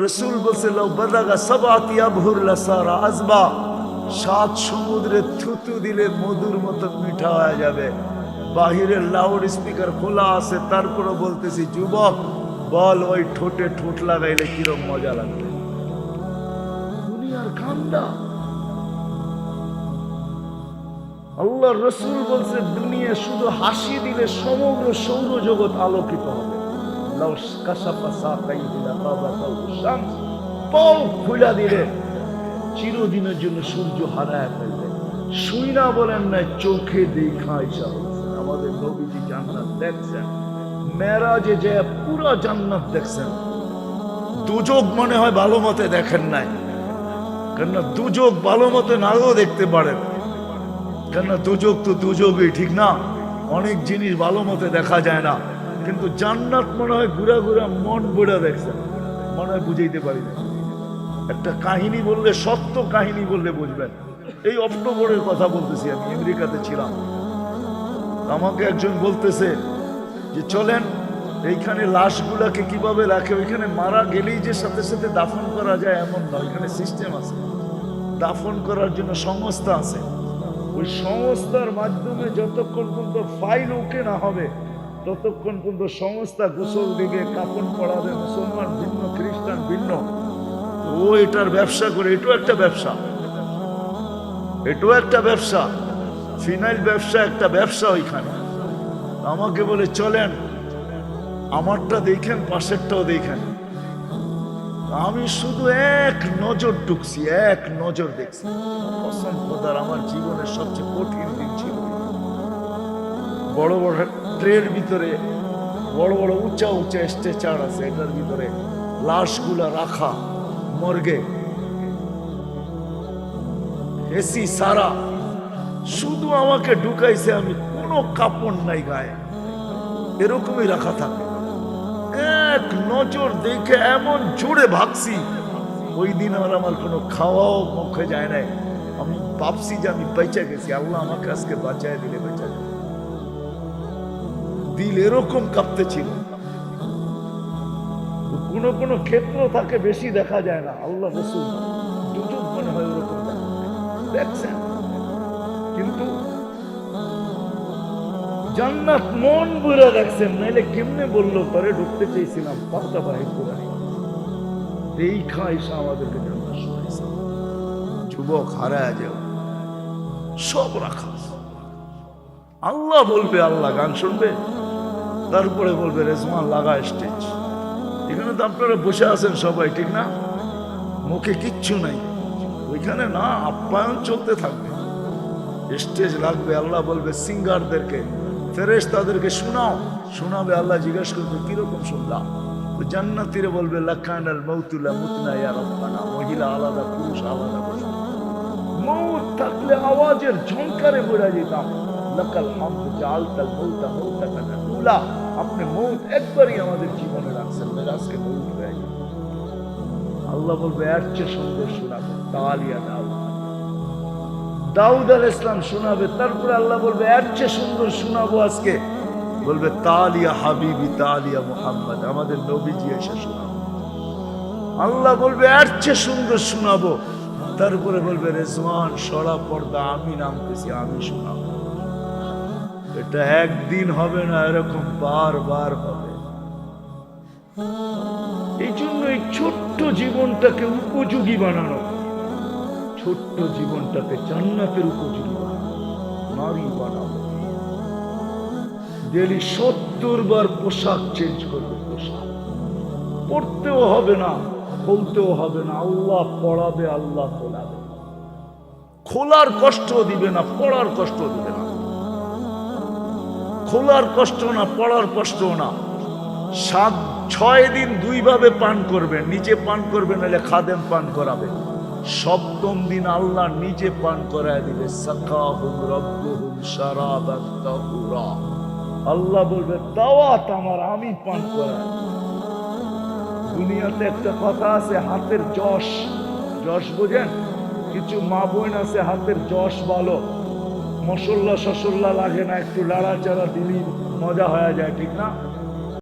রসুল বলছে লাউ বাদাগা সাবাতি আবহুর লাসারা আজবা, 7 সমুদ্রে থুতু দিলে মধুর মতো মিঠা হয়ে যাবে। বাহিরের লাউড স্পিকার খোলা আছে, তারপরে বলতেছি যুবক বল ওই ঠোঁটে ঠোঁট লাগাইলে কিরকম মজা লাগবে। দুনিয়ার কান্দা। আল্লাহ রসুল বলছে দুনিয়া শুধু হাসি দিলে সমগ্র সৌরজগৎ আলোকিত হবে। খুলা দিলে চিরদিনের জন্য সূর্য হারায় ফেলবে। শুই না বলেন না, চোখে দেখা হিসাব আমাদের নবীজি জান্নাত দেখছেন, মেরাজে যে পুরো জান্নাত দেখছেন। দুযোগ মনে হয় ভালো মতে দেখেন নাই, কেননা দুযোগ ভালো মতে নাও দেখতে পারেন, কেননা দুযোগ তো দুযোগই, ঠিক না? অনেক জিনিস ভালো মতে দেখা যায় না, কিন্তু জান্নাত মনে হয় ঘুরা ঘুরা মন বুড়া দেখছেন, মনে হয় বুঝাইতে পারি না। একটা কাহিনী বললে, সত্য কাহিনী বললে বুঝবেন। এই অক্টোবরের কথা বলতেছি, আমি আমেরিকাতে ছিলাম। আমাকে একজন বলতেছে যে চলেন এইখানে লাশগুলাকে কিভাবে রাখে, ওইখানে মারা গেলেই যে সাথে সাথে দাফন করা যায় এমন নয়, ওইখানে সিস্টেম আছে, দাফন করার জন্য সংস্থা আছে। ওই সংস্থার মাধ্যমে যতক্ষণ পর্যন্ত ফাইল ওকে না হবে ততক্ষণ পর্যন্ত সংস্থা গোসল দিবে, কাফন পড়াবে। মুসলমান ভিন্ন, খ্রিস্টান ভিন্ন, ও এটার ব্যবসা করে। এটাও একটা ব্যবসা, এটাও একটা ব্যবসা, ফিনাইল ব্যবসা, একটা ব্যবসা ওইখানে। আমাকে বলে চলেন আমারটা দেখেন, পাশেরটাও দেখেন। আমি শুধু এক নজর ঢুকছি, এক নজর দেখছি। কসম খোদার, আমার জীবনের সবচেয়ে কঠিন দিন ছিল। বড় বড় ট্রের ভিতরে বড় বড় উঁচা উঁচা স্ট্রেচার আছে, এটার ভিতরে লাশগুলা রাখা, মর্গে এসি সারা, শুধু আমাকে ঢুকাইছে, আমি কোনো কাপড় নাই গায়ে, এরকমই রাখা থাকে। এক নজর দেখে এমন জোরে ভাগছি, ওই দিন আর আমার কোনো খাওয়াও মুখে যায় নাই। আমি ভাবছি যে আমি বেঁচে গেছি, আল্লাহ আমাকে আজকে বাঁচায় দিলে বেঁচে গেছে। দিল এরকম কাঁপতে ছিল। কোনো কোনো ক্ষেত্র থাকে বেশি দেখা যায় না, আল্লাহ রসুল দুজক মনে হয় ওরকম দেখছেন। কিন্তু জান্নাত মন বুড়া দেখছেন, নাইলে কেমনে বললো পরে ঢুকতে চেয়েছিলাম, পাতা বাহির করে এই খাইসা আমাদেরকে জান্নাত শোনাইছে। যুবক হারায় যাও, সব রাখা। আল্লাহ বলবে, আল্লাহ গান শুনবে, তারপরে বলবে রেজমান লাগা স্টেজ। এখানে তো আপনারা বসে আছেন সবাই, ঠিক না? মুখে কিচ্ছু নাই, ওইখানে না আপ্যায়ন চলতে থাকবে, স্টেজ লাগবে। আল্লাহ বলবে সিঙ্গারদেরকে, ফেরেশতাদেরকে শোনাও, শোনাবে। আল্লাহ জিজ্ঞাসা করবে কিরকম শুনলাম? তো জান্নাতীরা বলবে লাকানাল মাউতুলা মুতনা ইয়া রাব্বানা, মহিলা আলাদা, পুরুষ আলাদা। মউত থাকলে আওয়াজের ঝংকারে মরে যেতাম। লাকাল হামদু জাআলতাল মাউতা মাউতাকানা উলা, আপনি মউত একবারই আমাদের জীবনে রাখছেন, আজকে মউত হয়ে গেল। আল্লাহ বলবে এর চেয়ে সুন্দর শোনাবে, তালিয়া দাউদ, দাউদ আলাইহিস সালাম শোনাবে। তারপরে আল্লাহ বলবে এর চেয়ে সুন্দর শোনাবো আজকে, বলবে তালিয়া হাবিবি তালিয়া মুহাম্মদ, আমাদের নবীজি এসে শোনাবো। আল্লাহ বলবে এর চেয়ে সুন্দর শোনাবো। তারপরে বলবে রেজওয়ান সরা পর্দা, আমি নামতেছি, আমি শোনাবো। এটা একদিন হবে না, এরকম বারবার হবে। এই জন্য এই ছোট্ট জীবনটাকে উপযোগী বানানো, ছোট্ট জীবনটাকে জান্নাতের উপযোগী বানানো, নারী বানাবো। ডেলি 70 বার পোশাক চেঞ্জ করবে, পোশাক পড়তেও হবে না, খুলতেও হবে না, আল্লাহ পড়াবে, আল্লাহ খোলাবে। খোলার কষ্ট দিবে না, পড়ার কষ্ট দিবে না। খোলার কষ্ট না, পড়ার কষ্ট না। 6 দিন 2 ভাবে পান করবেন, নিজে পান করবেন, নাহলে খাদেম পান করাবে। 7ম দিন আল্লাহ নিজে পান করায় দিবে। সাকাহুম রাব্বুহুম শারাবান তাহুরা, আল্লাহ বলবে দাওয়াত আমার, আমি পান করাই। দুনিয়াতে একটা কথা আছে, হাতের যশ, যশ বোঝেন? কিছু মা বোন আছে হাতের যশ ভালো, মশল্লা শসল্লা লাগে না, একটু লাড়াচাড়া দিলি মজা হয়ে যায়, ঠিক না?